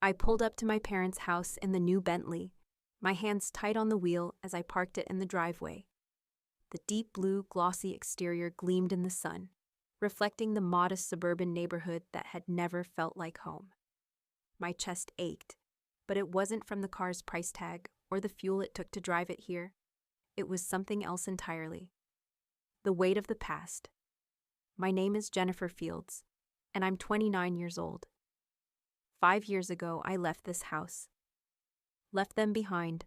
I pulled up to my parents' house in the new Bentley, my hands tight on the wheel as I parked it in the driveway. The deep blue, glossy exterior gleamed in the sun, reflecting the modest suburban neighborhood that had never felt like home. My chest ached, but it wasn't from the car's price tag or the fuel it took to drive it here. It was something else entirely. The weight of the past. My name is Jennifer Fields, and I'm 29 years old. 5 years ago, I left this house. Left them behind,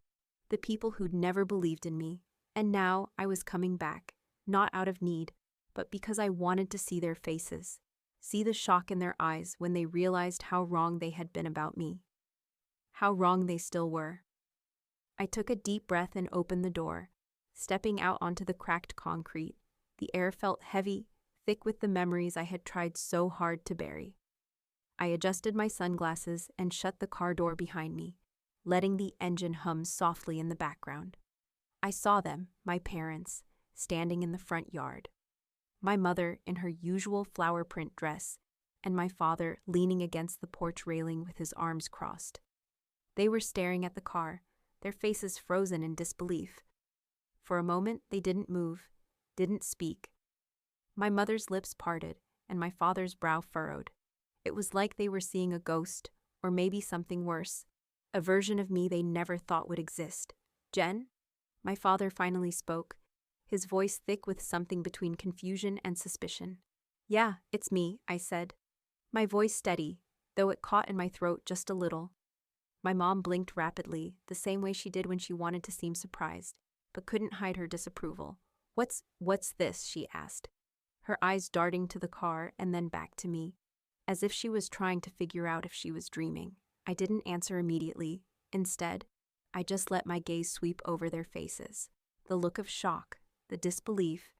the people who'd never believed in me, and now I was coming back, not out of need, but because I wanted to see their faces, see the shock in their eyes when they realized how wrong they had been about me. How wrong they still were. I took a deep breath and opened the door, stepping out onto the cracked concrete. The air felt heavy, thick with the memories I had tried so hard to bury. I adjusted my sunglasses and shut the car door behind me, letting the engine hum softly in the background. I saw them, my parents, standing in the front yard. My mother in her usual flower print dress, and my father leaning against the porch railing with his arms crossed. They were staring at the car, their faces frozen in disbelief. For a moment, they didn't move, didn't speak. My mother's lips parted, and my father's brow furrowed. It was like they were seeing a ghost, or maybe something worse, a version of me they never thought would exist. "Jen?" My father finally spoke, his voice thick with something between confusion and suspicion. "Yeah, it's me," I said, my voice steady, though it caught in my throat just a little. My mom blinked rapidly, the same way she did when she wanted to seem surprised, but couldn't hide her disapproval. What's this?" she asked, her eyes darting to the car and then back to me, as if she was trying to figure out if she was dreaming. I didn't answer immediately. Instead, I just let my gaze sweep over their faces. The look of shock, the disbelief,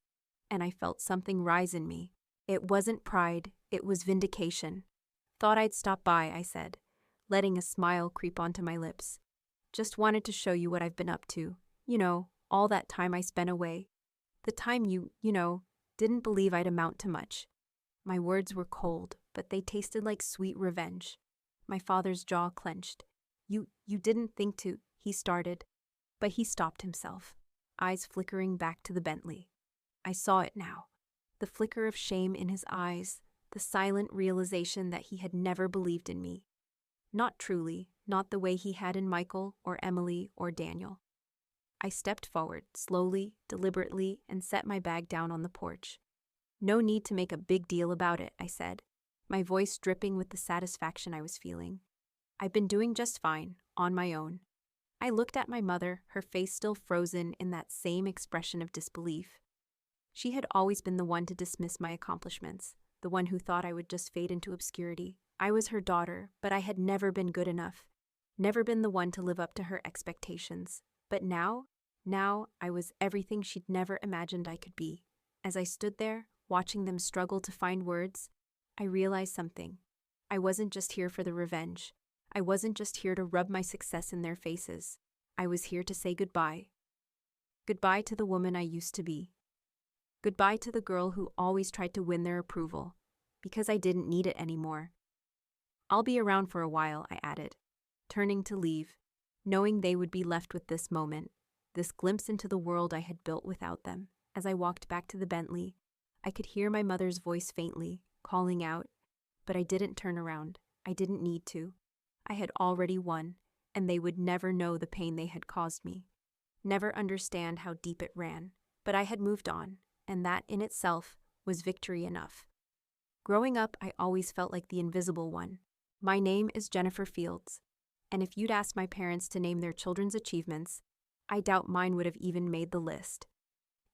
and I felt something rise in me. It wasn't pride, it was vindication. "Thought I'd stop by," I said, letting a smile creep onto my lips. "Just wanted to show you what I've been up to. You know, all that time I spent away. The time you didn't believe I'd amount to much." My words were cold, but they tasted like sweet revenge. My father's jaw clenched. You didn't think to," he started, but he stopped himself, eyes flickering back to the Bentley. I saw it now, the flicker of shame in his eyes, the silent realization that he had never believed in me. Not truly, not the way he had in Michael or Emily or Daniel. I stepped forward, slowly, deliberately, and set my bag down on the porch. "No need to make a big deal about it," I said, my voice dripping with the satisfaction I was feeling. "I've been doing just fine, on my own." I looked at my mother, her face still frozen in that same expression of disbelief. She had always been the one to dismiss my accomplishments, the one who thought I would just fade into obscurity. I was her daughter, but I had never been good enough, never been the one to live up to her expectations. But now I was everything she'd never imagined I could be. As I stood there, watching them struggle to find words, I realized something. I wasn't just here for the revenge. I wasn't just here to rub my success in their faces. I was here to say goodbye. Goodbye to the woman I used to be. Goodbye to the girl who always tried to win their approval, because I didn't need it anymore. "I'll be around for a while," I added, turning to leave, knowing they would be left with this moment, this glimpse into the world I had built without them. As I walked back to the Bentley, I could hear my mother's voice faintly, calling out, but I didn't turn around. I didn't need to. I had already won, and they would never know the pain they had caused me, never understand how deep it ran. But I had moved on, and that in itself was victory enough. Growing up, I always felt like the invisible one. My name is Jennifer Fields, and if you'd asked my parents to name their children's achievements, I doubt mine would have even made the list.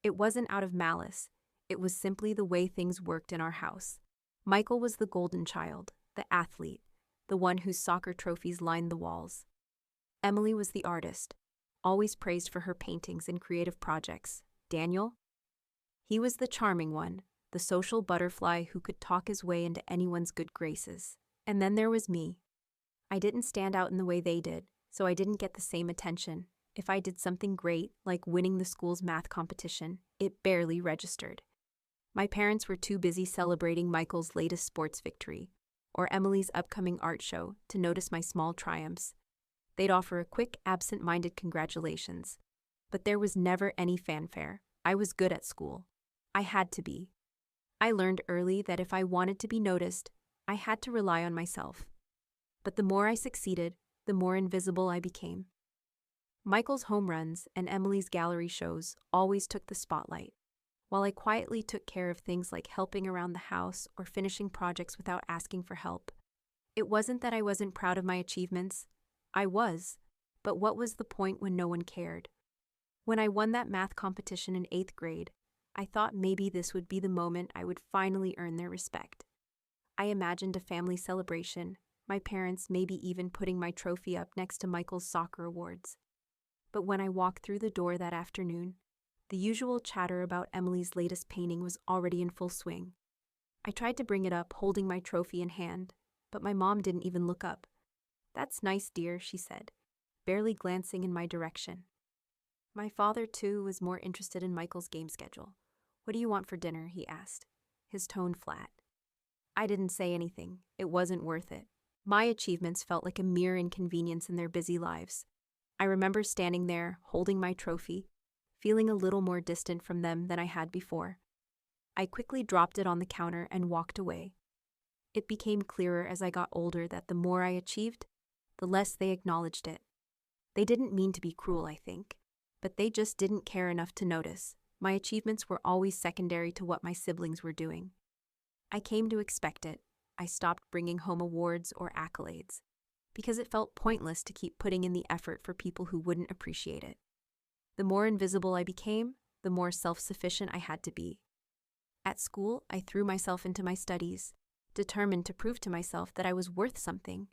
It wasn't out of malice. It was simply the way things worked in our house. Michael was the golden child, the athlete, the one whose soccer trophies lined the walls. Emily was the artist, always praised for her paintings and creative projects. Daniel? He was the charming one, the social butterfly who could talk his way into anyone's good graces. And then there was me. I didn't stand out in the way they did, so I didn't get the same attention. If I did something great, like winning the school's math competition, it barely registered. My parents were too busy celebrating Michael's latest sports victory, or Emily's upcoming art show to notice my small triumphs. They'd offer a quick, absent-minded congratulations. But there was never any fanfare. I was good at school. I had to be. I learned early that if I wanted to be noticed, I had to rely on myself. But the more I succeeded, the more invisible I became. Michael's home runs and Emily's gallery shows always took the spotlight, while I quietly took care of things like helping around the house or finishing projects without asking for help. It wasn't that I wasn't proud of my achievements. I was. But what was the point when no one cared? When I won that math competition in 8th grade, I thought maybe this would be the moment I would finally earn their respect. I imagined a family celebration, my parents maybe even putting my trophy up next to Michael's soccer awards. But when I walked through the door that afternoon, the usual chatter about Emily's latest painting was already in full swing. I tried to bring it up, holding my trophy in hand, but my mom didn't even look up. "That's nice, dear," she said, barely glancing in my direction. My father, too, was more interested in Michael's game schedule. "What do you want for dinner?" he asked, his tone flat. I didn't say anything. It wasn't worth it. My achievements felt like a mere inconvenience in their busy lives. I remember standing there, holding my trophy, feeling a little more distant from them than I had before. I quickly dropped it on the counter and walked away. It became clearer as I got older that the more I achieved, the less they acknowledged it. They didn't mean to be cruel, I think, but they just didn't care enough to notice. My achievements were always secondary to what my siblings were doing. I came to expect it. I stopped bringing home awards or accolades, because it felt pointless to keep putting in the effort for people who wouldn't appreciate it. The more invisible I became, the more self-sufficient I had to be. At school, I threw myself into my studies, determined to prove to myself that I was worth something.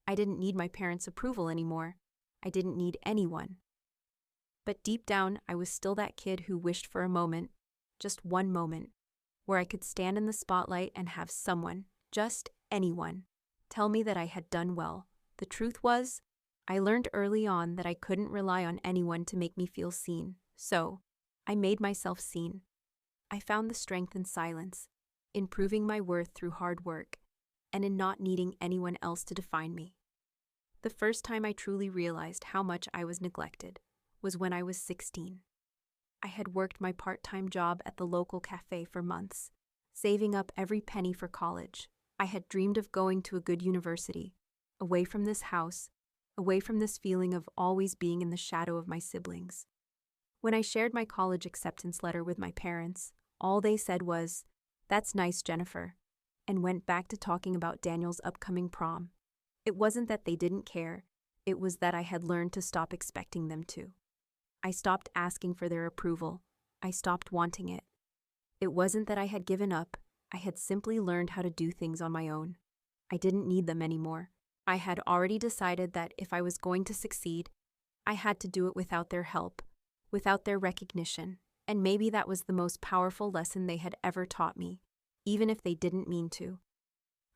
I didn't need my parents' approval anymore. I didn't need anyone. But deep down, I was still that kid who wished for a moment, just one moment, where I could stand in the spotlight and have someone, just anyone, tell me that I had done well. The truth was, I learned early on that I couldn't rely on anyone to make me feel seen, so I made myself seen. I found the strength in silence, in proving my worth through hard work, and in not needing anyone else to define me. The first time I truly realized how much I was neglected was when I was 16. I had worked my part-time job at the local cafe for months, saving up every penny for college. I had dreamed of going to a good university, away from this house, away from this feeling of always being in the shadow of my siblings. When I shared my college acceptance letter with my parents, all they said was, "That's nice, Jennifer," and went back to talking about Daniel's upcoming prom. It wasn't that they didn't care, it was that I had learned to stop expecting them to. I stopped asking for their approval. I stopped wanting it. It wasn't that I had given up. I had simply learned how to do things on my own. I didn't need them anymore. I had already decided that if I was going to succeed, I had to do it without their help, without their recognition, and maybe that was the most powerful lesson they had ever taught me, even if they didn't mean to.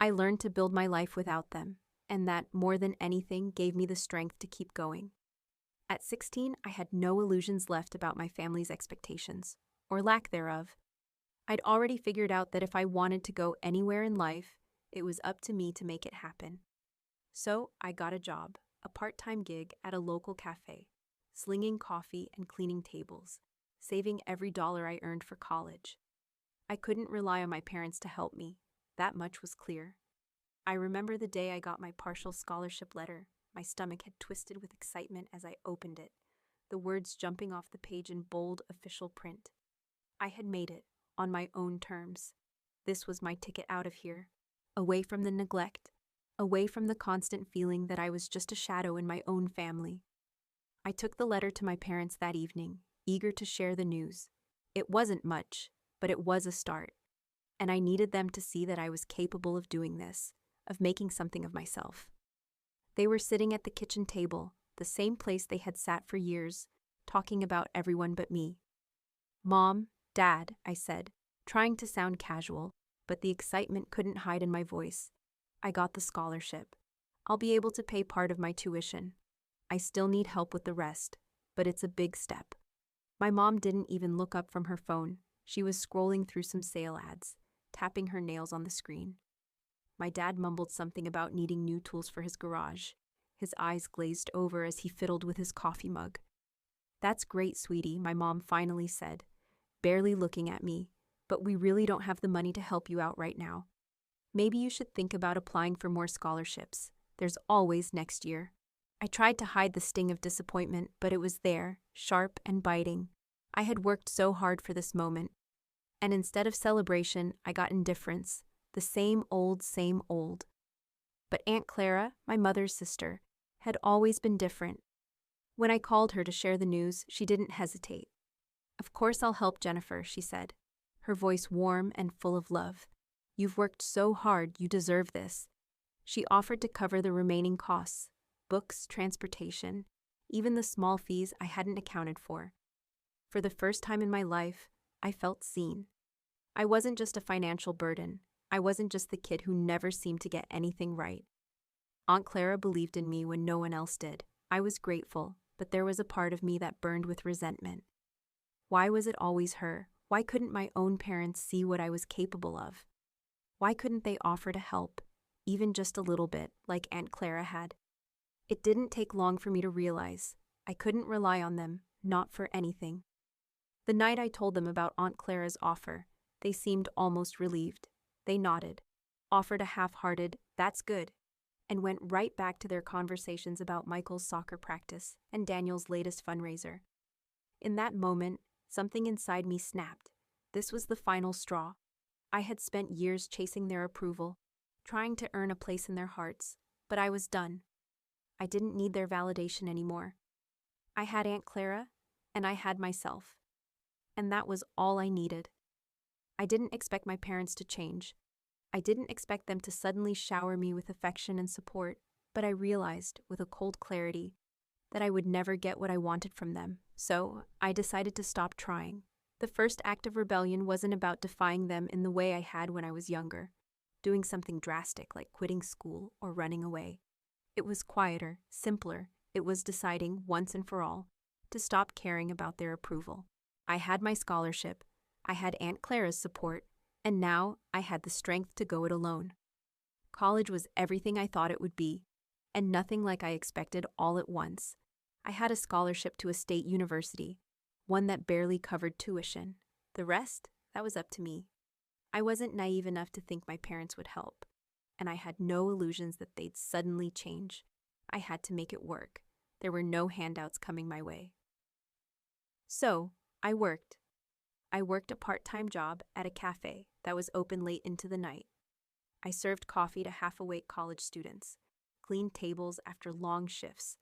I learned to build my life without them, and that, more than anything, gave me the strength to keep going. At 16, I had no illusions left about my family's expectations, or lack thereof. I'd already figured out that if I wanted to go anywhere in life, it was up to me to make it happen. So I got a job, a part-time gig at a local cafe, slinging coffee and cleaning tables, saving every dollar I earned for college. I couldn't rely on my parents to help me. That much was clear. I remember the day I got my partial scholarship letter. My stomach had twisted with excitement as I opened it, the words jumping off the page in bold, official print. I had made it, on my own terms. This was my ticket out of here, away from the neglect, away from the constant feeling that I was just a shadow in my own family. I took the letter to my parents that evening, eager to share the news. It wasn't much, but it was a start, and I needed them to see that I was capable of doing this, of making something of myself. They were sitting at the kitchen table, the same place they had sat for years, talking about everyone but me. "Mom, Dad," I said, trying to sound casual, but the excitement couldn't hide in my voice. "I got the scholarship. I'll be able to pay part of my tuition. I still need help with the rest, but it's a big step." My mom didn't even look up from her phone. She was scrolling through some sale ads, tapping her nails on the screen. My dad mumbled something about needing new tools for his garage. His eyes glazed over as he fiddled with his coffee mug. "That's great, sweetie," my mom finally said, barely looking at me, "but we really don't have the money to help you out right now. Maybe you should think about applying for more scholarships. There's always next year." I tried to hide the sting of disappointment, but it was there, sharp and biting. I had worked so hard for this moment. And instead of celebration, I got indifference. The same old, same old. But Aunt Clara, my mother's sister, had always been different. When I called her to share the news, she didn't hesitate. "Of course I'll help, Jennifer," she said, her voice warm and full of love. "You've worked so hard, you deserve this." She offered to cover the remaining costs, books, transportation, even the small fees I hadn't accounted for. For the first time in my life, I felt seen. I wasn't just a financial burden. I wasn't just the kid who never seemed to get anything right. Aunt Clara believed in me when no one else did. I was grateful, but there was a part of me that burned with resentment. Why was it always her? Why couldn't my own parents see what I was capable of? Why couldn't they offer to help, even just a little bit, like Aunt Clara had? It didn't take long for me to realize I couldn't rely on them, not for anything. The night I told them about Aunt Clara's offer, they seemed almost relieved. They nodded, offered a half-hearted, "That's good," and went right back to their conversations about Michael's soccer practice and Daniel's latest fundraiser. In that moment, something inside me snapped. This was the final straw. I had spent years chasing their approval, trying to earn a place in their hearts, but I was done. I didn't need their validation anymore. I had Aunt Clara, and I had myself. And that was all I needed. I didn't expect my parents to change. I didn't expect them to suddenly shower me with affection and support, but I realized, with a cold clarity, that I would never get what I wanted from them. So, I decided to stop trying. The first act of rebellion wasn't about defying them in the way I had when I was younger, doing something drastic like quitting school or running away. It was quieter, simpler. It was deciding, once and for all, to stop caring about their approval. I had my scholarship, I had Aunt Clara's support, and now I had the strength to go it alone. College was everything I thought it would be, and nothing like I expected all at once. I had a scholarship to a state university, one that barely covered tuition. The rest, that was up to me. I wasn't naive enough to think my parents would help, and I had no illusions that they'd suddenly change. I had to make it work. There were no handouts coming my way. So, I worked. I worked a part-time job at a cafe that was open late into the night. I served coffee to half-awake college students, cleaned tables after long shifts,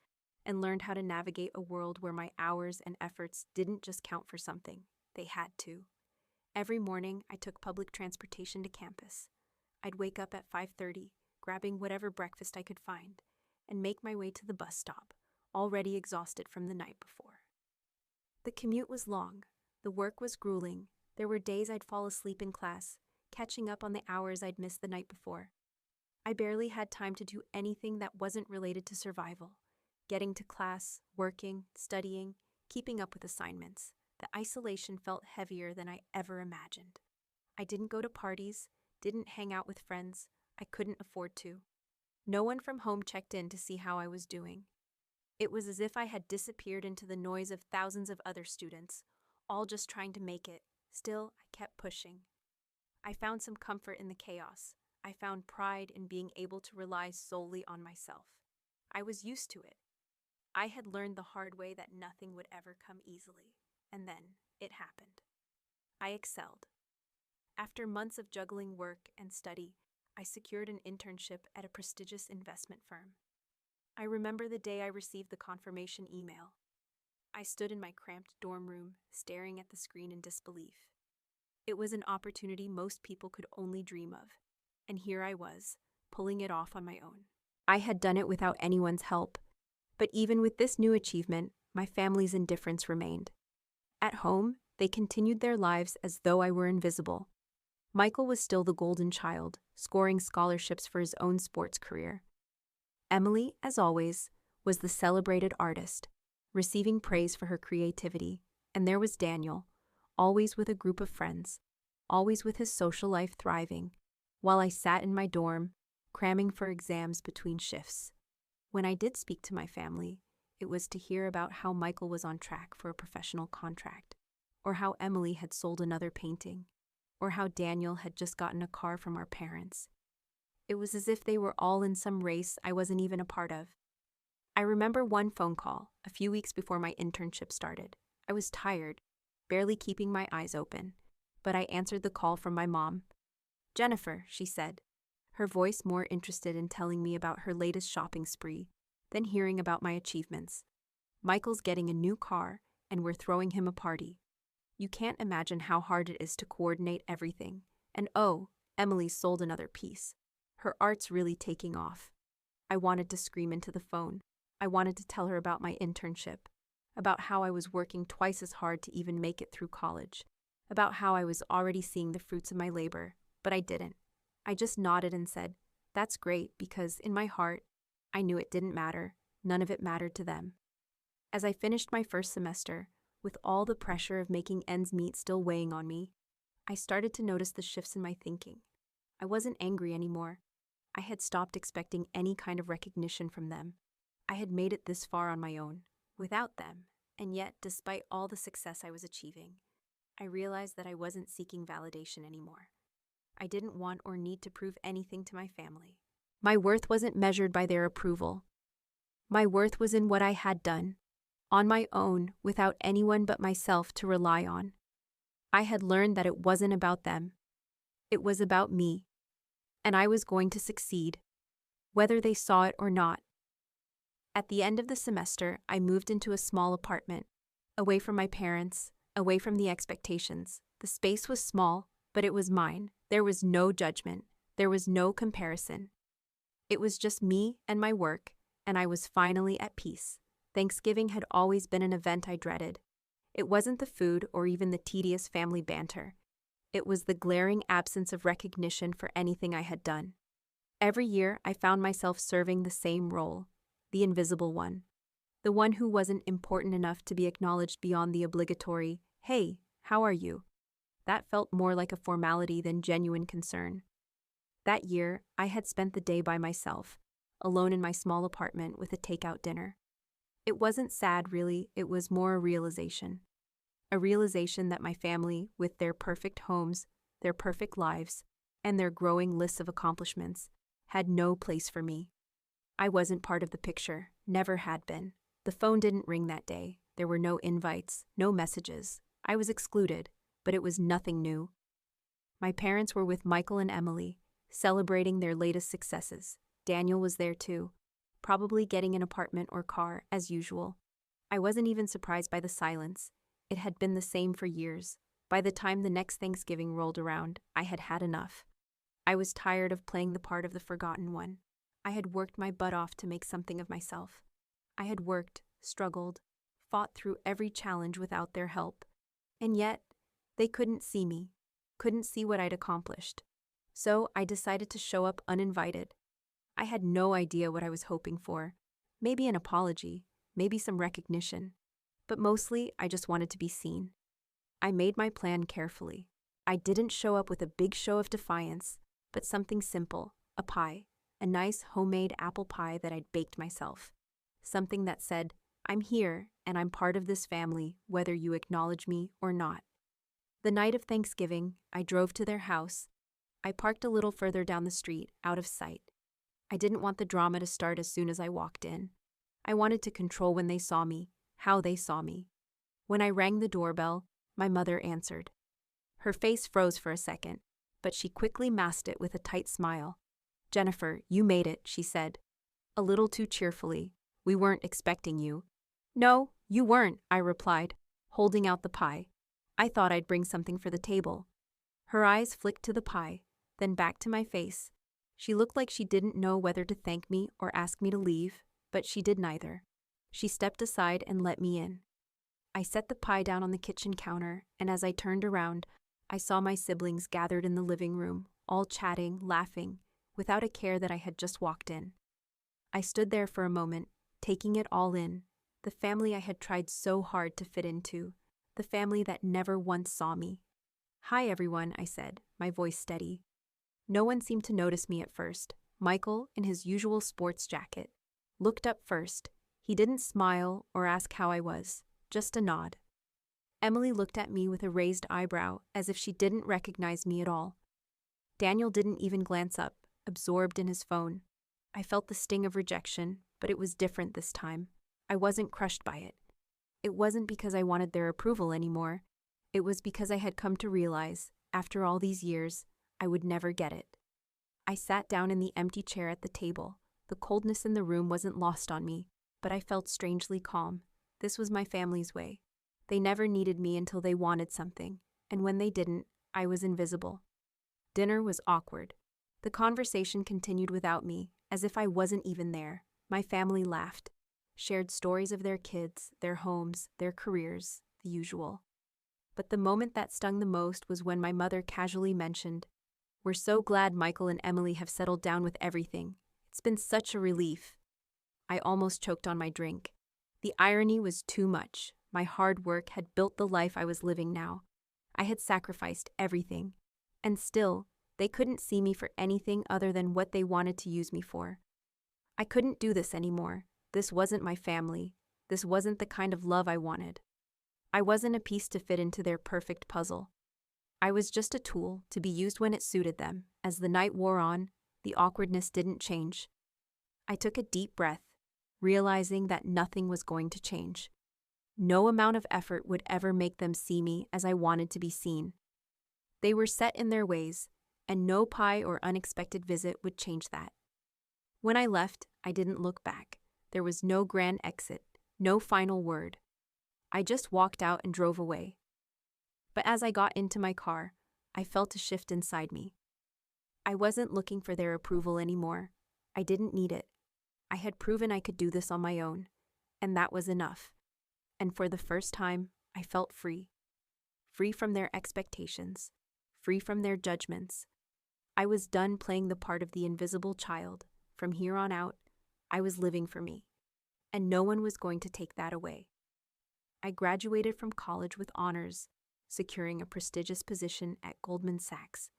and learned how to navigate a world where my hours and efforts didn't just count for something, they had to. Every morning, I took public transportation to campus. I'd wake up at 5:30, grabbing whatever breakfast I could find, and make my way to the bus stop, already exhausted from the night before. The commute was long. The work was grueling. There were days I'd fall asleep in class, catching up on the hours I'd missed the night before. I barely had time to do anything that wasn't related to survival. Getting to class, working, studying, keeping up with assignments. The isolation felt heavier than I ever imagined. I didn't go to parties, didn't hang out with friends. I couldn't afford to. No one from home checked in to see how I was doing. It was as if I had disappeared into the noise of thousands of other students, all just trying to make it. Still, I kept pushing. I found some comfort in the chaos. I found pride in being able to rely solely on myself. I was used to it. I had learned the hard way that nothing would ever come easily. And then, it happened. I excelled. After months of juggling work and study, I secured an internship at a prestigious investment firm. I remember the day I received the confirmation email. I stood in my cramped dorm room, staring at the screen in disbelief. It was an opportunity most people could only dream of, and here I was, pulling it off on my own. I had done it without anyone's help, but even with this new achievement, my family's indifference remained. At home, they continued their lives as though I were invisible. Michael was still the golden child, scoring scholarships for his own sports career. Emily, as always, was the celebrated artist, receiving praise for her creativity, and there was Daniel, always with a group of friends, always with his social life thriving, while I sat in my dorm, cramming for exams between shifts. When I did speak to my family, it was to hear about how Michael was on track for a professional contract, or how Emily had sold another painting, or how Daniel had just gotten a car from our parents. It was as if they were all in some race I wasn't even a part of. I remember one phone call, a few weeks before my internship started. I was tired, barely keeping my eyes open, but I answered the call from my mom. "Jennifer," she said, her voice more interested in telling me about her latest shopping spree than hearing about my achievements. "Michael's getting a new car, and we're throwing him a party. You can't imagine how hard it is to coordinate everything. And oh, Emily's sold another piece. Her art's really taking off." I wanted to scream into the phone. I wanted to tell her about my internship, about how I was working twice as hard to even make it through college, about how I was already seeing the fruits of my labor, but I didn't. I just nodded and said, "That's great," because in my heart, I knew it didn't matter. None of it mattered to them. As I finished my first semester, with all the pressure of making ends meet still weighing on me, I started to notice the shifts in my thinking. I wasn't angry anymore. I had stopped expecting any kind of recognition from them. I had made it this far on my own, without them, and yet, despite all the success I was achieving, I realized that I wasn't seeking validation anymore. I didn't want or need to prove anything to my family. My worth wasn't measured by their approval. My worth was in what I had done, on my own, without anyone but myself to rely on. I had learned that it wasn't about them. It was about me, and I was going to succeed, whether they saw it or not. At the end of the semester, I moved into a small apartment, away from my parents, away from the expectations. The space was small, but it was mine. There was no judgment. There was no comparison. It was just me and my work, and I was finally at peace. Thanksgiving had always been an event I dreaded. It wasn't the food or even the tedious family banter. It was the glaring absence of recognition for anything I had done. Every year, I found myself serving the same role, the invisible one, the one who wasn't important enough to be acknowledged beyond the obligatory, "Hey, how are you?" That felt more like a formality than genuine concern. That year, I had spent the day by myself, alone in my small apartment with a takeout dinner. It wasn't sad, really, it was more a realization. A realization that my family, with their perfect homes, their perfect lives, and their growing lists of accomplishments, had no place for me. I wasn't part of the picture, never had been. The phone didn't ring that day. There were no invites, no messages. I was excluded, but it was nothing new. My parents were with Michael and Emily, celebrating their latest successes. Daniel was there too, probably getting an apartment or car, as usual. I wasn't even surprised by the silence. It had been the same for years. By the time the next Thanksgiving rolled around, I had had enough. I was tired of playing the part of the forgotten one. I had worked my butt off to make something of myself. I had worked, struggled, fought through every challenge without their help. And yet, they couldn't see me, couldn't see what I'd accomplished. So I decided to show up uninvited. I had no idea what I was hoping for. Maybe an apology, maybe some recognition. But mostly, I just wanted to be seen. I made my plan carefully. I didn't show up with a big show of defiance, but something simple, a pie. A nice homemade apple pie that I'd baked myself. Something that said, "I'm here and I'm part of this family, whether you acknowledge me or not." The night of Thanksgiving, I drove to their house. I parked a little further down the street, out of sight. I didn't want the drama to start as soon as I walked in. I wanted to control when they saw me, how they saw me. When I rang the doorbell, my mother answered. Her face froze for a second, but she quickly masked it with a tight smile. "Jennifer, you made it," she said, a little too cheerfully. "We weren't expecting you." "No, you weren't," I replied, holding out the pie. "I thought I'd bring something for the table." Her eyes flicked to the pie, then back to my face. She looked like she didn't know whether to thank me or ask me to leave, but she did neither. She stepped aside and let me in. I set the pie down on the kitchen counter, and as I turned around, I saw my siblings gathered in the living room, all chatting, laughing, without a care that I had just walked in. I stood there for a moment, taking it all in, the family I had tried so hard to fit into, the family that never once saw me. "Hi everyone," I said, my voice steady. No one seemed to notice me at first. Michael, in his usual sports jacket, looked up first. He didn't smile or ask how I was, just a nod. Emily looked at me with a raised eyebrow, as if she didn't recognize me at all. Daniel didn't even glance up, absorbed in his phone. I felt the sting of rejection, but it was different this time. I wasn't crushed by it. It wasn't because I wanted their approval anymore. It was because I had come to realize, after all these years, I would never get it. I sat down in the empty chair at the table. The coldness in the room wasn't lost on me, but I felt strangely calm. This was my family's way. They never needed me until they wanted something, and when they didn't, I was invisible. Dinner was awkward. The conversation continued without me, as if I wasn't even there. My family laughed, shared stories of their kids, their homes, their careers, the usual. But the moment that stung the most was when my mother casually mentioned, "We're so glad Michael and Emily have settled down with everything. It's been such a relief." I almost choked on my drink. The irony was too much. My hard work had built the life I was living now. I had sacrificed everything. And still, they couldn't see me for anything other than what they wanted to use me for. I couldn't do this anymore. This wasn't my family. This wasn't the kind of love I wanted. I wasn't a piece to fit into their perfect puzzle. I was just a tool to be used when it suited them. As the night wore on, the awkwardness didn't change. I took a deep breath, realizing that nothing was going to change. No amount of effort would ever make them see me as I wanted to be seen. They were set in their ways, and no pie or unexpected visit would change that. When I left, I didn't look back. There was no grand exit, no final word. I just walked out and drove away. But as I got into my car, I felt a shift inside me. I wasn't looking for their approval anymore. I didn't need it. I had proven I could do this on my own, and that was enough. And for the first time, I felt free. Free from their expectations, free from their judgments. I was done playing the part of the invisible child. From here on out, I was living for me, and no one was going to take that away. I graduated from college with honors, securing a prestigious position at Goldman Sachs.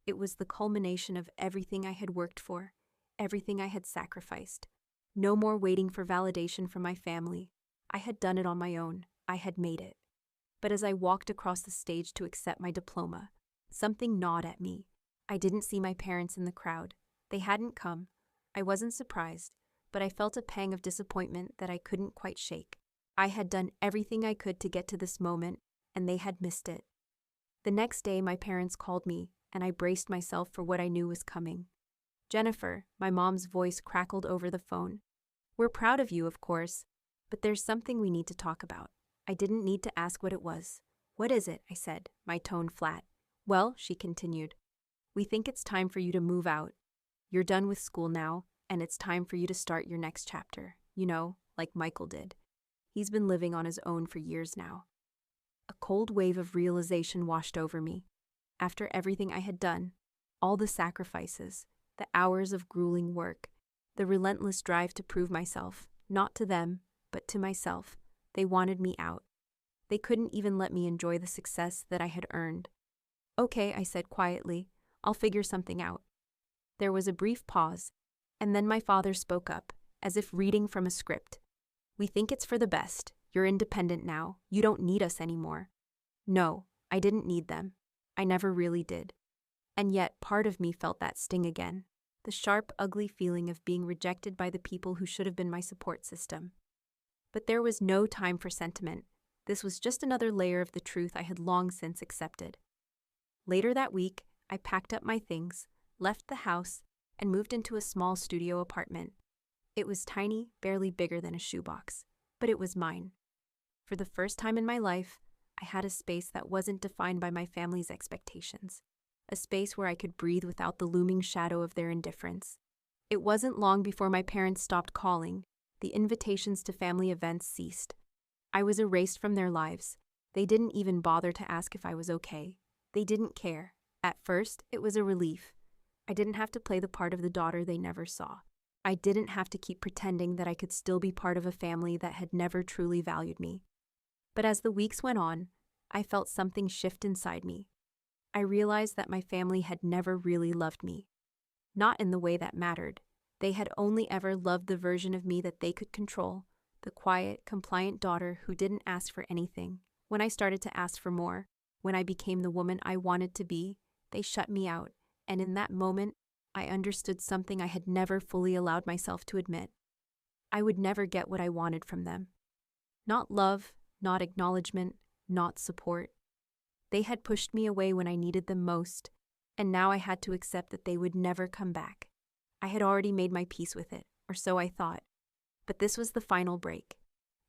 It was the culmination of everything I had worked for, everything I had sacrificed. No more waiting for validation from my family. I had done it on my own. I had made it. But as I walked across the stage to accept my diploma, something gnawed at me. I didn't see my parents in the crowd. They hadn't come. I wasn't surprised, but I felt a pang of disappointment that I couldn't quite shake. I had done everything I could to get to this moment, and they had missed it. The next day, my parents called me, and I braced myself for what I knew was coming. "Jennifer," my mom's voice crackled over the phone. "We're proud of you, of course, but there's something we need to talk about." I didn't need to ask what it was. "What is it?" I said, my tone flat. "Well," she continued, "we think it's time for you to move out. You're done with school now, and it's time for you to start your next chapter. You know, like Michael did. He's been living on his own for years now." A cold wave of realization washed over me. After everything I had done, all the sacrifices, the hours of grueling work, the relentless drive to prove myself, not to them, but to myself, they wanted me out. They couldn't even let me enjoy the success that I had earned. "Okay," I said quietly, "I'll figure something out." There was a brief pause, and then my father spoke up, as if reading from a script. "We think it's for the best. You're independent now. You don't need us anymore." No, I didn't need them. I never really did. And yet, part of me felt that sting again. The sharp, ugly feeling of being rejected by the people who should have been my support system. But there was no time for sentiment. This was just another layer of the truth I had long since accepted. Later that week, I packed up my things, left the house, and moved into a small studio apartment. It was tiny, barely bigger than a shoebox, but it was mine. For the first time in my life, I had a space that wasn't defined by my family's expectations, a space where I could breathe without the looming shadow of their indifference. It wasn't long before my parents stopped calling. The invitations to family events ceased. I was erased from their lives. They didn't even bother to ask if I was okay. They didn't care. At first, it was a relief. I didn't have to play the part of the daughter they never saw. I didn't have to keep pretending that I could still be part of a family that had never truly valued me. But as the weeks went on, I felt something shift inside me. I realized that my family had never really loved me. not in the way that mattered. They had only ever loved the version of me that they could control, the quiet, compliant daughter who didn't ask for anything. When I started to ask for more, when I became the woman I wanted to be, they shut me out, and in that moment, I understood something I had never fully allowed myself to admit. I would never get what I wanted from them. Not love, not acknowledgement, not support. They had pushed me away when I needed them most, and now I had to accept that they would never come back. I had already made my peace with it, or so I thought. But this was the final break.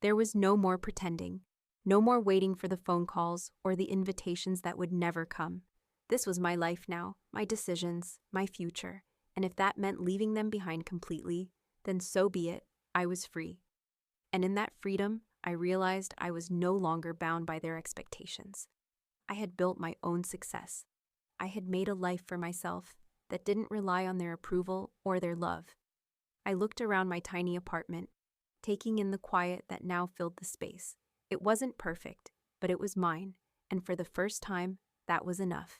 There was no more pretending, no more waiting for the phone calls or the invitations that would never come. This was my life now, my decisions, my future, and if that meant leaving them behind completely, then so be it. I was free. And in that freedom, I realized I was no longer bound by their expectations. I had built my own success. I had made a life for myself that didn't rely on their approval or their love. I looked around my tiny apartment, taking in the quiet that now filled the space. It wasn't perfect, but it was mine, and for the first time, that was enough.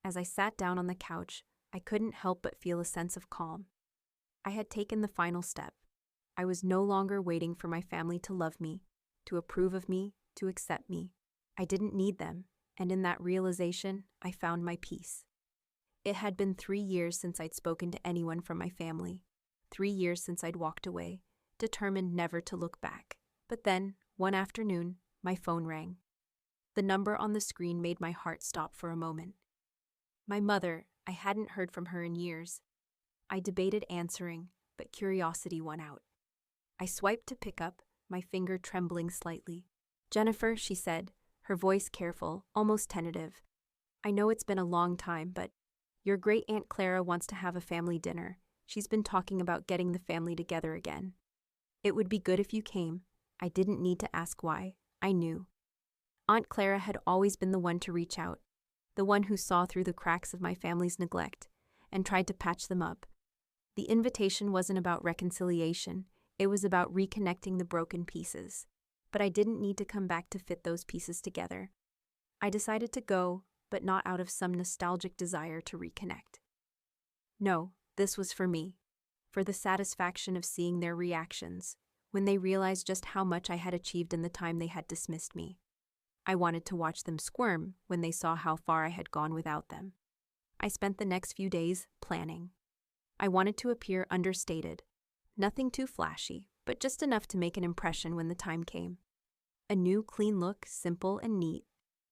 As I sat down on the couch, I couldn't help but feel a sense of calm. I had taken the final step. I was no longer waiting for my family to love me, to approve of me, to accept me. I didn't need them, and in that realization, I found my peace. It had been 3 years since I'd spoken to anyone from my family, 3 years since I'd walked away, determined never to look back. But then, one afternoon, my phone rang. The number on the screen made my heart stop for a moment. My mother, I hadn't heard from her in years. I debated answering, but curiosity won out. I swiped to pick up, my finger trembling slightly. "Jennifer," she said, her voice careful, almost tentative. "I know it's been a long time, but your great-aunt Clara wants to have a family dinner. She's been talking about getting the family together again. It would be good if you came." I didn't need to ask why. I knew. Aunt Clara had always been the one to reach out, the one who saw through the cracks of my family's neglect and tried to patch them up. The invitation wasn't about reconciliation. It was about reconnecting the broken pieces. But I didn't need to come back to fit those pieces together. I decided to go, but not out of some nostalgic desire to reconnect. No, this was for me, for the satisfaction of seeing their reactions when they realized just how much I had achieved in the time they had dismissed me. I wanted to watch them squirm when they saw how far I had gone without them. I spent the next few days planning. I wanted to appear understated, nothing too flashy, but just enough to make an impression when the time came. A new, clean look, simple and neat,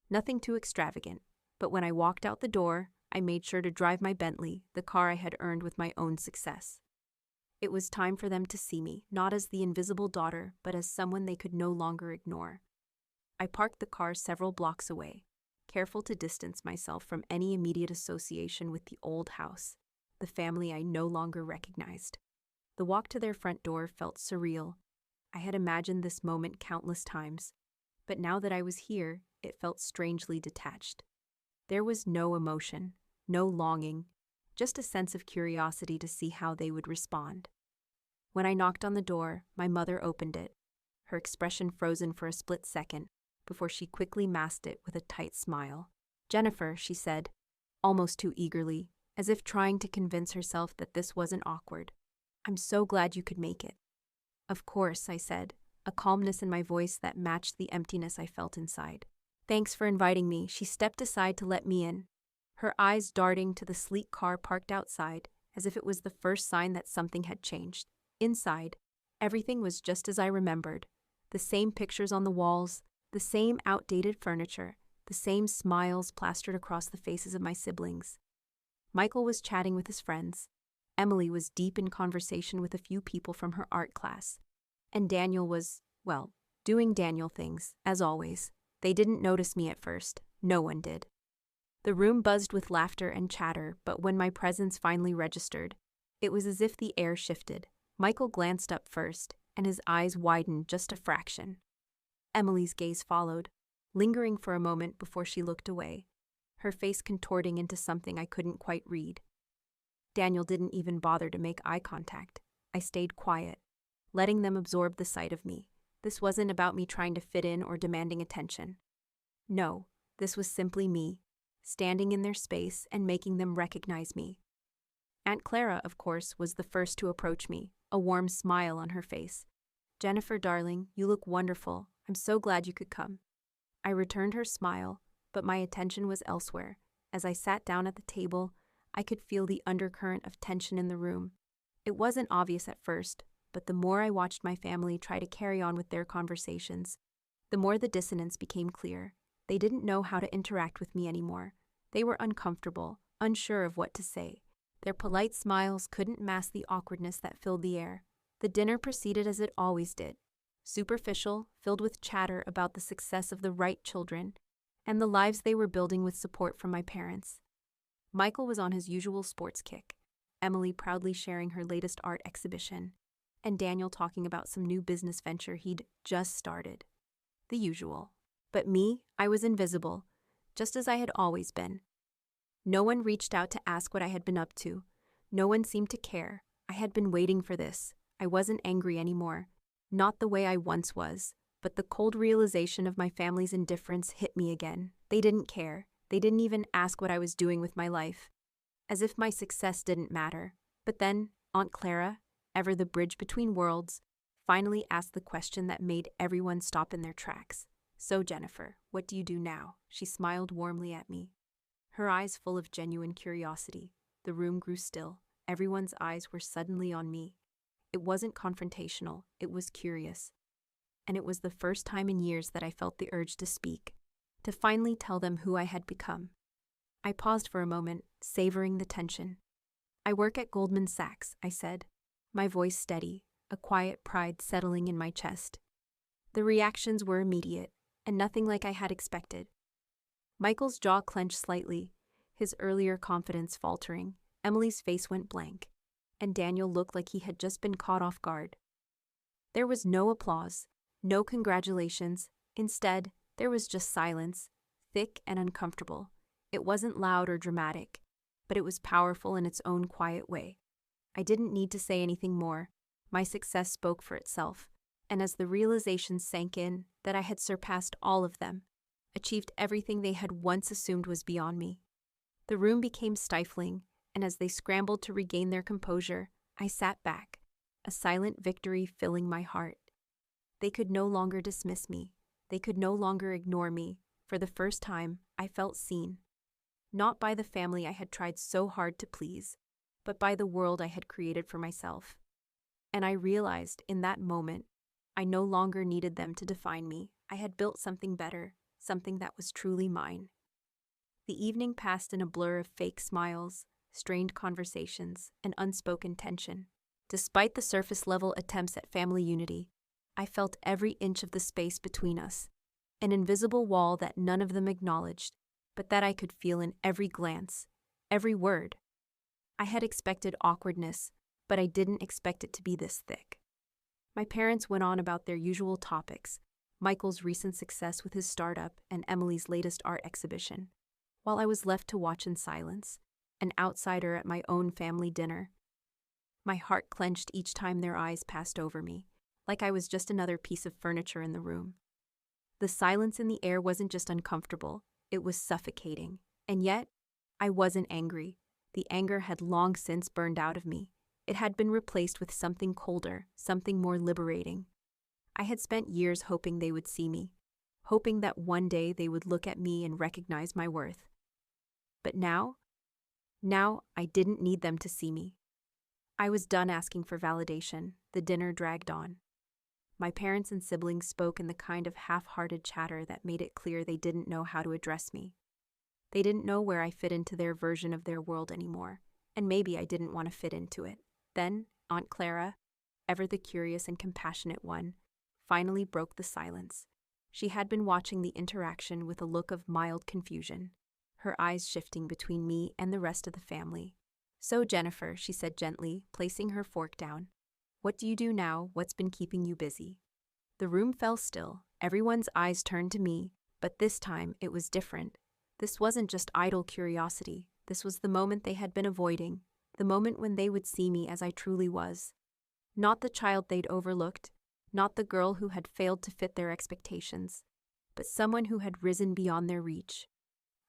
nothing too extravagant, but when I walked out the door, I made sure to drive my Bentley, the car I had earned with my own success. It was time for them to see me, not as the invisible daughter, but as someone they could no longer ignore. I parked the car several blocks away, careful to distance myself from any immediate association with the old house, the family I no longer recognized. The walk to their front door felt surreal. I had imagined this moment countless times, but now that I was here, it felt strangely detached. There was no emotion, no longing, just a sense of curiosity to see how they would respond. When I knocked on the door, my mother opened it, her expression frozen for a split second before she quickly masked it with a tight smile. "Jennifer," she said, almost too eagerly, as if trying to convince herself that this wasn't awkward. "I'm so glad you could make it." "Of course," I said, a calmness in my voice that matched the emptiness I felt inside. "Thanks for inviting me." She stepped aside to let me in, her eyes darting to the sleek car parked outside, as if it was the first sign that something had changed. Inside, everything was just as I remembered. The same pictures on the walls, the same outdated furniture, the same smiles plastered across the faces of my siblings. Michael was chatting with his friends. Emily was deep in conversation with a few people from her art class. And Daniel was, well, doing Daniel things, as always. They didn't notice me at first. No one did. The room buzzed with laughter and chatter, but when my presence finally registered, it was as if the air shifted. Michael glanced up first, and his eyes widened just a fraction. Emily's gaze followed, lingering for a moment before she looked away, her face contorting into something I couldn't quite read. Daniel didn't even bother to make eye contact. I stayed quiet, letting them absorb the sight of me. This wasn't about me trying to fit in or demanding attention. No, this was simply me, standing in their space and making them recognize me. Aunt Clara, of course, was the first to approach me, a warm smile on her face. "Jennifer, darling, you look wonderful. I'm so glad you could come." I returned her smile, but my attention was elsewhere. As I sat down at the table, I could feel the undercurrent of tension in the room. It wasn't obvious at first, but the more I watched my family try to carry on with their conversations, the more the dissonance became clear. They didn't know how to interact with me anymore. They were uncomfortable, unsure of what to say. Their polite smiles couldn't mask the awkwardness that filled the air. The dinner proceeded as it always did. Superficial, filled with chatter about the success of the Wright children and the lives they were building with support from my parents. Michael was on his usual sports kick, Emily proudly sharing her latest art exhibition, and Daniel talking about some new business venture he'd just started. The usual. But me, I was invisible, just as I had always been. No one reached out to ask what I had been up to. No one seemed to care. I had been waiting for this. I wasn't angry anymore. Not the way I once was, but the cold realization of my family's indifference hit me again. They didn't care. They didn't even ask what I was doing with my life. As if my success didn't matter. But then, Aunt Clara, ever the bridge between worlds, finally asked the question that made everyone stop in their tracks. "So, Jennifer, what do you do now?" She smiled warmly at me, her eyes full of genuine curiosity. The room grew still. Everyone's eyes were suddenly on me. It wasn't confrontational, it was curious. And it was the first time in years that I felt the urge to speak, to finally tell them who I had become. I paused for a moment, savoring the tension. "I work at Goldman Sachs," I said, my voice steady, a quiet pride settling in my chest. The reactions were immediate, and nothing like I had expected. Michael's jaw clenched slightly, his earlier confidence faltering. Emily's face went blank, and Daniel looked like he had just been caught off guard. There was no applause, no congratulations. Instead, there was just silence, thick and uncomfortable. It wasn't loud or dramatic, but it was powerful in its own quiet way. I didn't need to say anything more. My success spoke for itself, and as the realization sank in that I had surpassed all of them, achieved everything they had once assumed was beyond me, the room became stifling, and as they scrambled to regain their composure, I sat back, a silent victory filling my heart. They could no longer dismiss me. They could no longer ignore me. For the first time, I felt seen. Not by the family I had tried so hard to please, but by the world I had created for myself. And I realized in that moment, I no longer needed them to define me. I had built something better, something that was truly mine. The evening passed in a blur of fake smiles, strained conversations, and unspoken tension. Despite the surface-level attempts at family unity, I felt every inch of the space between us, an invisible wall that none of them acknowledged, but that I could feel in every glance, every word. I had expected awkwardness, but I didn't expect it to be this thick. My parents went on about their usual topics, Michael's recent success with his startup and Emily's latest art exhibition, while I was left to watch in silence, an outsider at my own family dinner. My heart clenched each time their eyes passed over me, like I was just another piece of furniture in the room. The silence in the air wasn't just uncomfortable, it was suffocating. And yet, I wasn't angry. The anger had long since burned out of me. It had been replaced with something colder, something more liberating. I had spent years hoping they would see me, hoping that one day they would look at me and recognize my worth. But now I didn't need them to see me. I was done asking for validation. The dinner dragged on. My parents and siblings spoke in the kind of half-hearted chatter that made it clear they didn't know how to address me. They didn't know where I fit into their version of their world anymore, and maybe I didn't want to fit into it. Then, Aunt Clara, ever the curious and compassionate one, finally broke the silence. She had been watching the interaction with a look of mild confusion, her eyes shifting between me and the rest of the family. "So, Jennifer," she said gently, placing her fork down, "what do you do now? What's been keeping you busy?" The room fell still. Everyone's eyes turned to me, but this time it was different. This wasn't just idle curiosity. This was the moment they had been avoiding, the moment when they would see me as I truly was. Not the child they'd overlooked, not the girl who had failed to fit their expectations, but someone who had risen beyond their reach.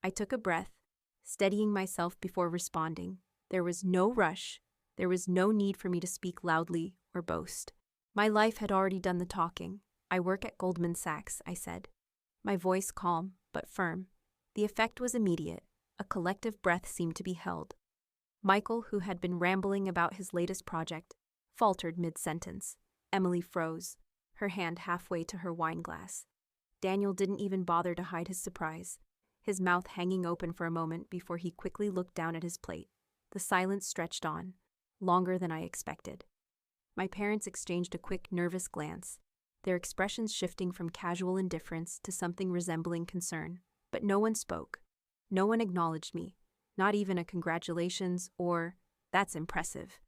I took a breath, steadying myself before responding. There was no rush. There was no need for me to speak loudly or boast. My life had already done the talking. I work at Goldman Sachs, I said. My voice calm, but firm. The effect was immediate. A collective breath seemed to be held. Michael, who had been rambling about his latest project, faltered mid-sentence. Emily froze, her hand halfway to her wine glass. Daniel didn't even bother to hide his surprise, his mouth hanging open for a moment before he quickly looked down at his plate. The silence stretched on, longer than I expected. My parents exchanged a quick, nervous glance, their expressions shifting from casual indifference to something resembling concern. But no one spoke. No one acknowledged me, not even a congratulations or, "That's impressive."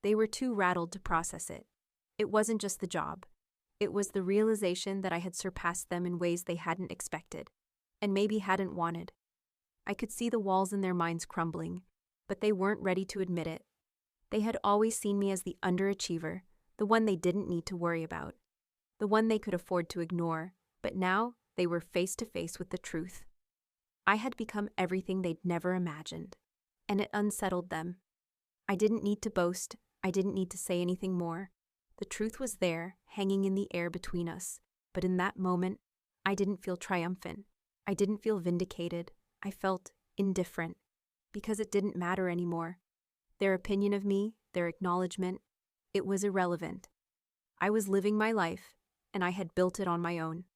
They were too rattled to process it. It wasn't just the job. It was the realization that I had surpassed them in ways they hadn't expected, and maybe hadn't wanted. I could see the walls in their minds crumbling, but they weren't ready to admit it. They had always seen me as the underachiever, the one they didn't need to worry about, the one they could afford to ignore, but now they were face to face with the truth. I had become everything they'd never imagined, and it unsettled them. I didn't need to boast. I didn't need to say anything more. The truth was there, hanging in the air between us, but in that moment, I didn't feel triumphant. I didn't feel vindicated. I felt indifferent, because it didn't matter anymore. Their opinion of me, their acknowledgement, it was irrelevant. I was living my life, and I had built it on my own.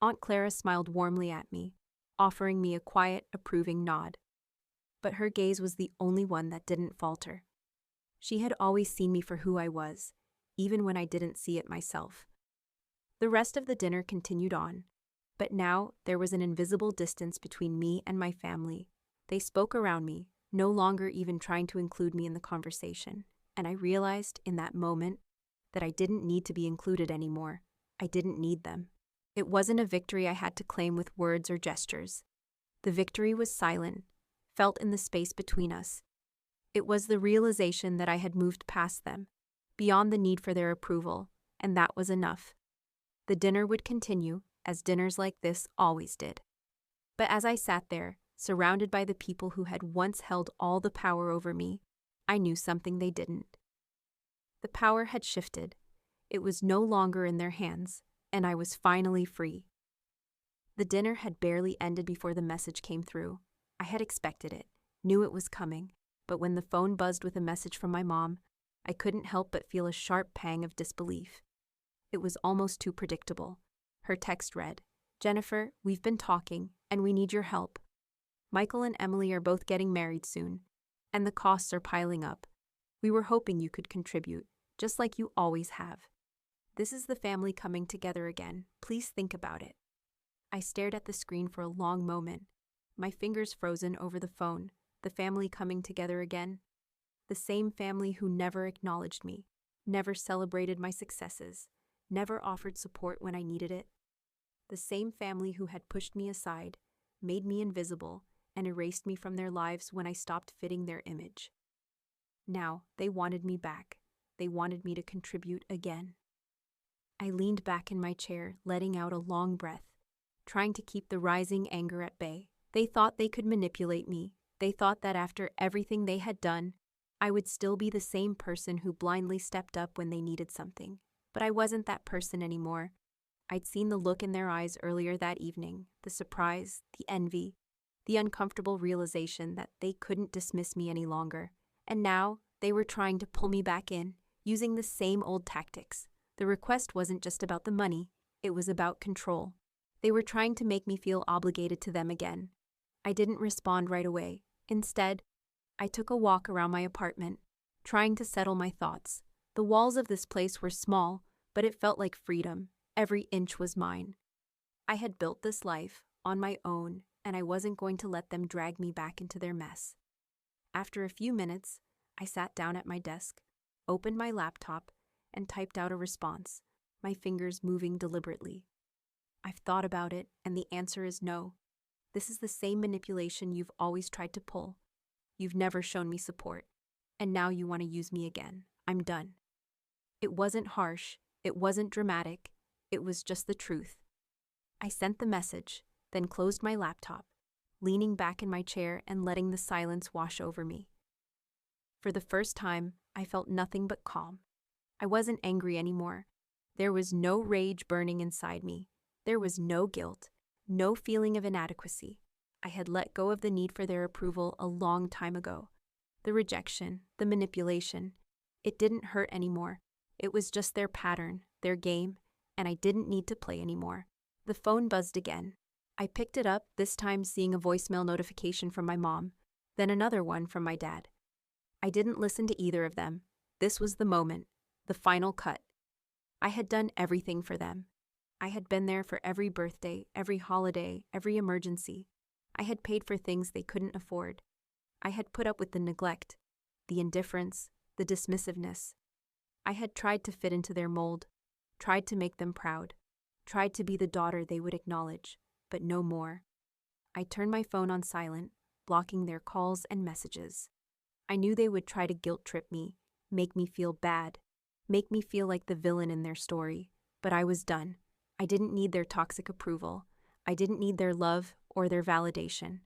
Aunt Clara smiled warmly at me, offering me a quiet, approving nod. But her gaze was the only one that didn't falter. She had always seen me for who I was, even when I didn't see it myself. The rest of the dinner continued on, but now there was an invisible distance between me and my family. They spoke around me, no longer even trying to include me in the conversation, and I realized in that moment that I didn't need to be included anymore. I didn't need them. It wasn't a victory I had to claim with words or gestures. The victory was silent, felt in the space between us. It was the realization that I had moved past them, beyond the need for their approval, and that was enough. The dinner would continue, as dinners like this always did. But as I sat there, surrounded by the people who had once held all the power over me, I knew something they didn't. The power had shifted. It was no longer in their hands, and I was finally free. The dinner had barely ended before the message came through. I had expected it, knew it was coming, but when the phone buzzed with a message from my mom, I couldn't help but feel a sharp pang of disbelief. It was almost too predictable. Her text read, "Jennifer, we've been talking, and we need your help. Michael and Emily are both getting married soon, and the costs are piling up. We were hoping you could contribute, just like you always have. This is the family coming together again. Please think about it." I stared at the screen for a long moment, my fingers frozen over the phone. The family coming together again. The same family who never acknowledged me, never celebrated my successes, never offered support when I needed it. The same family who had pushed me aside, made me invisible, and erased me from their lives when I stopped fitting their image. Now, they wanted me back. They wanted me to contribute again. I leaned back in my chair, letting out a long breath, trying to keep the rising anger at bay. They thought they could manipulate me. They thought that after everything they had done, I would still be the same person who blindly stepped up when they needed something. But I wasn't that person anymore. I'd seen the look in their eyes earlier that evening, the surprise, the envy, the uncomfortable realization that they couldn't dismiss me any longer. And now, they were trying to pull me back in, using the same old tactics. The request wasn't just about the money, it was about control. They were trying to make me feel obligated to them again. I didn't respond right away. Instead, I took a walk around my apartment, trying to settle my thoughts. The walls of this place were small, but it felt like freedom. Every inch was mine. I had built this life on my own, and I wasn't going to let them drag me back into their mess. After a few minutes, I sat down at my desk, opened my laptop, and typed out a response, my fingers moving deliberately. I've thought about it, and the answer is no. This is the same manipulation you've always tried to pull. You've never shown me support, and now you want to use me again. I'm done. It wasn't harsh, it wasn't dramatic, it was just the truth. I sent the message, then closed my laptop, leaning back in my chair and letting the silence wash over me. For the first time, I felt nothing but calm. I wasn't angry anymore. There was no rage burning inside me. There was no guilt, no feeling of inadequacy. I had let go of the need for their approval a long time ago. The rejection, the manipulation, it didn't hurt anymore. It was just their pattern, their game, and I didn't need to play anymore. The phone buzzed again. I picked it up, this time seeing a voicemail notification from my mom, then another one from my dad. I didn't listen to either of them. This was the moment, the final cut. I had done everything for them. I had been there for every birthday, every holiday, every emergency. I had paid for things they couldn't afford. I had put up with the neglect, the indifference, the dismissiveness. I had tried to fit into their mold, tried to make them proud, tried to be the daughter they would acknowledge, but no more. I turned my phone on silent, blocking their calls and messages. I knew they would try to guilt trip me, make me feel bad, make me feel like the villain in their story, but I was done. I didn't need their toxic approval. I didn't need their love or their validation.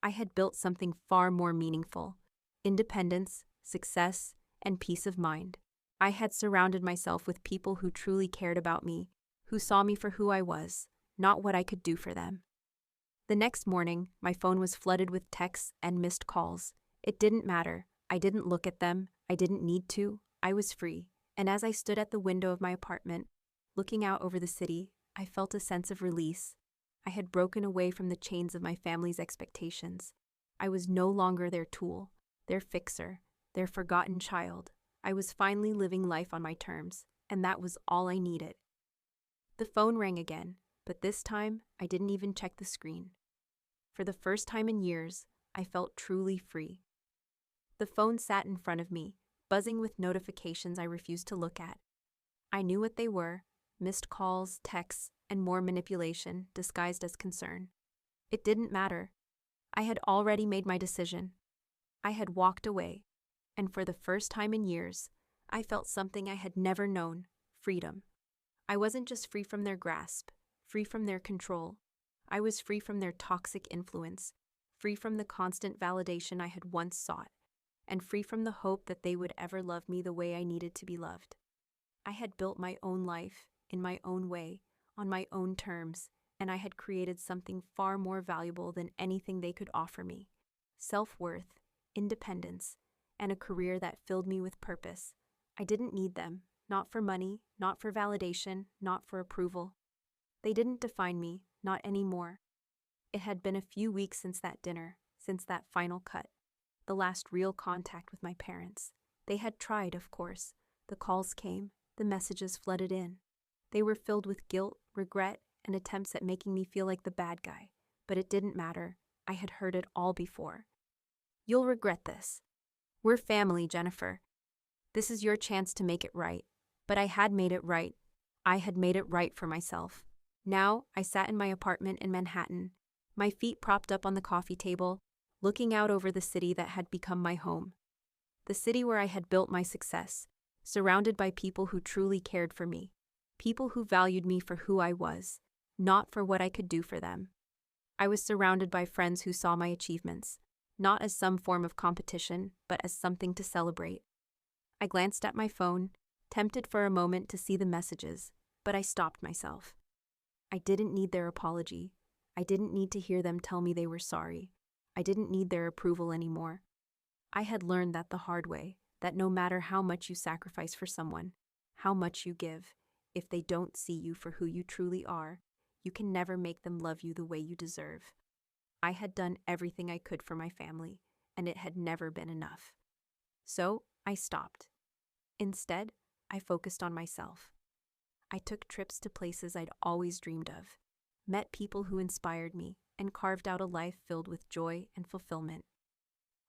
I had built something far more meaningful: independence, success, and peace of mind. I had surrounded myself with people who truly cared about me, who saw me for who I was, not what I could do for them. The next morning, my phone was flooded with texts and missed calls. It didn't matter. I didn't look at them. I didn't need to. I was free. And as I stood at the window of my apartment, looking out over the city, I felt a sense of release. I had broken away from the chains of my family's expectations. I was no longer their tool, their fixer, their forgotten child. I was finally living life on my terms, and that was all I needed. The phone rang again, but this time I didn't even check the screen. For the first time in years, I felt truly free. The phone sat in front of me, buzzing with notifications I refused to look at. I knew what they were: missed calls, texts, and more manipulation disguised as concern. It didn't matter. I had already made my decision. I had walked away, and for the first time in years, I felt something I had never known: freedom. I wasn't just free from their grasp, free from their control. I was free from their toxic influence, free from the constant validation I had once sought, and free from the hope that they would ever love me the way I needed to be loved. I had built my own life, in my own way, on my own terms, and I had created something far more valuable than anything they could offer me: self-worth, independence, and a career that filled me with purpose. I didn't need them, not for money, not for validation, not for approval. They didn't define me, not anymore. It had been a few weeks since that dinner, since that final cut, the last real contact with my parents. They had tried, of course. The calls came, the messages flooded in. They were filled with guilt, regret, and attempts at making me feel like the bad guy. But it didn't matter. I had heard it all before. "You'll regret this. We're family, Jennifer. This is your chance to make it right." But I had made it right. I had made it right for myself. Now, I sat in my apartment in Manhattan, my feet propped up on the coffee table, looking out over the city that had become my home. The city where I had built my success, surrounded by people who truly cared for me, people who valued me for who I was, not for what I could do for them. I was surrounded by friends who saw my achievements, not as some form of competition, but as something to celebrate. I glanced at my phone, tempted for a moment to see the messages, but I stopped myself. I didn't need their apology. I didn't need to hear them tell me they were sorry. I didn't need their approval anymore. I had learned that the hard way, that no matter how much you sacrifice for someone, how much you give, if they don't see you for who you truly are, you can never make them love you the way you deserve. I had done everything I could for my family, and it had never been enough. So I stopped. Instead, I focused on myself. I took trips to places I'd always dreamed of, met people who inspired me, and carved out a life filled with joy and fulfillment.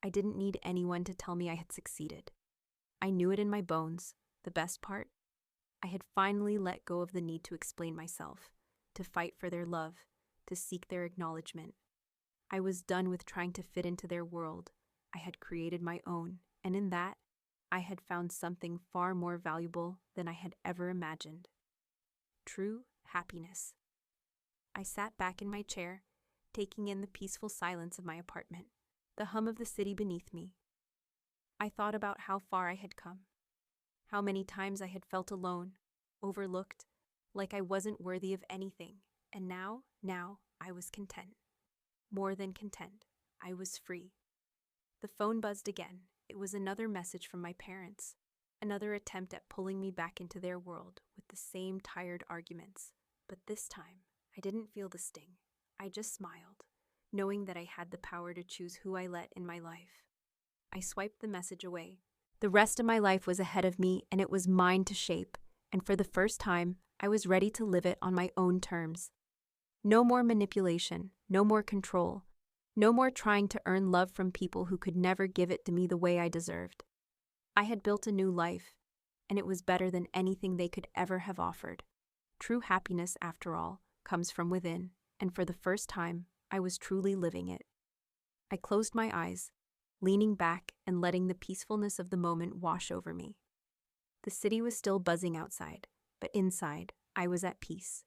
I didn't need anyone to tell me I had succeeded. I knew it in my bones. The best part? I had finally let go of the need to explain myself, to fight for their love, to seek their acknowledgement. I was done with trying to fit into their world. I had created my own, and in that, I had found something far more valuable than I had ever imagined: true happiness. I sat back in my chair, taking in the peaceful silence of my apartment, the hum of the city beneath me. I thought about how far I had come, how many times I had felt alone, overlooked, like I wasn't worthy of anything, and now I was content. More than content, I was free. The phone buzzed again. It was another message from my parents, another attempt at pulling me back into their world with the same tired arguments. But this time, I didn't feel the sting. I just smiled, knowing that I had the power to choose who I let in my life. I swiped the message away. The rest of my life was ahead of me, and it was mine to shape, and for the first time, I was ready to live it on my own terms. No more manipulation, no more control, no more trying to earn love from people who could never give it to me the way I deserved. I had built a new life, and it was better than anything they could ever have offered. True happiness, after all, comes from within, and for the first time, I was truly living it. I closed my eyes, leaning back and letting the peacefulness of the moment wash over me. The city was still buzzing outside, but inside, I was at peace.